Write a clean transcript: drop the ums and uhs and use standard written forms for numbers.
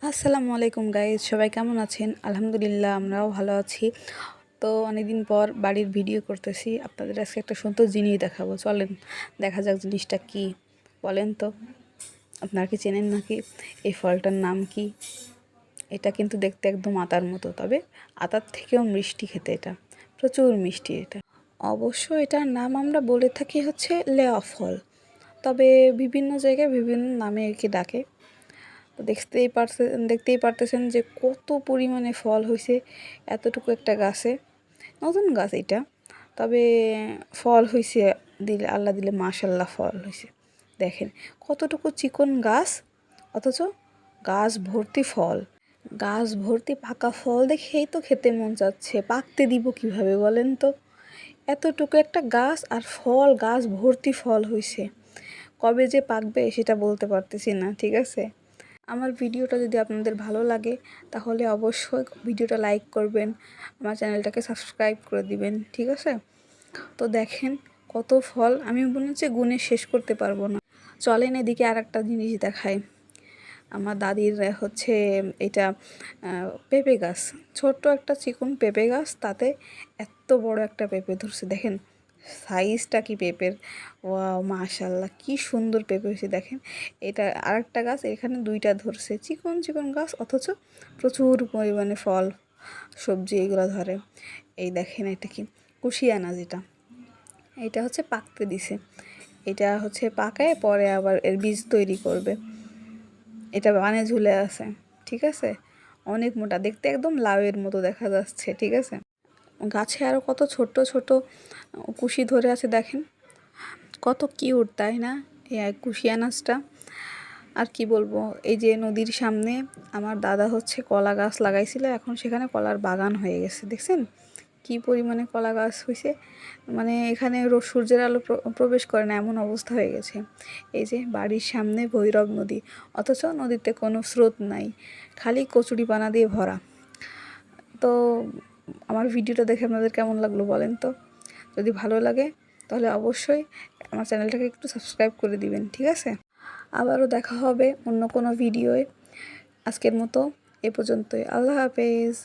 আসসালামু আলাইকুম গাইজ, সবাই কেমন আছেন? আলহামদুলিল্লাহ, আমরাও ভালো আছি। তো অনেকদিন পর বাড়ির ভিডিও করতেছি। আপনাদের আজকে একটা সুন্দর জিনিস দেখাবো, চলেন দেখা যাক জিনিসটা কি। বলেন তো, আপনারা কি চেনেন নাকি? এই ফলটার নাম কি? এটা কিন্তু দেখতে একদম আতার মতো, তবে আতার থেকেও মিষ্টি খেতে। এটা প্রচুর মিষ্টি। এটা অবশ্য এটার নাম আমরা বলে থাকি হচ্ছে লেয়া ফল, তবে বিভিন্ন জায়গায় বিভিন্ন নামে একে ডাকে। তো দেখতেই পারতেছেন যে কত পরিমাণে ফল হয়েছে এতটুকু একটা গাছে। নতুন গাছ এটা, তবে ফল হয়েছে, দিলে আল্লাহ দিলে মাশাল্লাহ ফল হয়েছে। দেখেন কতটুকু চিকন গাছ, অথচ গাছ ভর্তি ফল। গাছ ভর্তি পাকা ফল দেখেই তো খেতে মন চাচ্ছে। পাকতে দিব কিভাবে বলেন তো? এতটুকু একটা গাছ আর ফল, গাছ ভর্তি ফল হয়েছে। কবে যে পাকবে সেটা বলতে পারতেছি না, ঠিক আছে? আমার ভিডিওটা যদি আপনাদের ভালো লাগে তাহলে অবশ্যই ভিডিওটা লাইক করবেন, আমার চ্যানেলটাকে সাবস্ক্রাইব করে দিবেন, ঠিক আছে? তো দেখেন কত ফল, আমি মনে হচ্ছে গুণে শেষ করতে পারবো না। চলেন এদিকে আর একটা জিনিস দেখায়। আমার দাদির হচ্ছে এটা পেঁপে গাছ, ছোট্ট একটা চিকন পেঁপে গাছ, তাতে এত বড় একটা পেঁপে ধরছে। দেখেন সাইজটা কি পেঁপের! ওয়াও, মাশাল্লাহ, কি সুন্দর পেঁপে হয়েছে। দেখেন এটা আরেকটা গাছ, এখানে দুইটা ধরছে, চিকন চিকন গাছ, অথচ প্রচুর পরিমাণে ফল সবজি এগুলো ধরে। এই দেখেন এটা কি কুশিয়ানা, যেটা এটা হচ্ছে পাকতে দিছে। এটা হচ্ছে পাকায় পরে আবার এর বীজ তৈরি করবে। এটা বানে ঝুলে আছে, ঠিক আছে? অনেক মোটা, দেখতে একদম লাউয়ের মতো দেখা যাচ্ছে, ঠিক আছে? গাছে আরও কত ছোট ছোট কুশি ধরে আছে, দেখেন কত কিউট, তাই না? এই কুশিয়ানাসটা আর কি বলবো। এই যে নদীর সামনে আমার দাদা হচ্ছে কলা গাছ লাগাইছিল, এখন সেখানে কলার বাগান হয়ে গেছে। দেখছেন কি পরিমাণে কলা গাছ হয়েছে, মানে এখানে সূর্যের আলো প্রবেশ করে না, এমন অবস্থা হয়ে গেছে। এই যে বাড়ির সামনে ভৈরব নদী, অথচ নদীতে কোনো স্রোত নাই, খালি কচুরিপানা দিয়ে ভরা। তো আমার ভিডিওটা দেখে আপনাদের কেমন লাগলো বলেন তো? যদি ভালো লাগে তাহলে অবশ্যই আমার চ্যানেলটাকে একটু সাবস্ক্রাইব করে দিবেন, ঠিক আছে? আবারও দেখা হবে অন্য কোনো ভিডিওয়ে। আজকের মতো এ পর্যন্তই। আল্লাহ হাফেজ।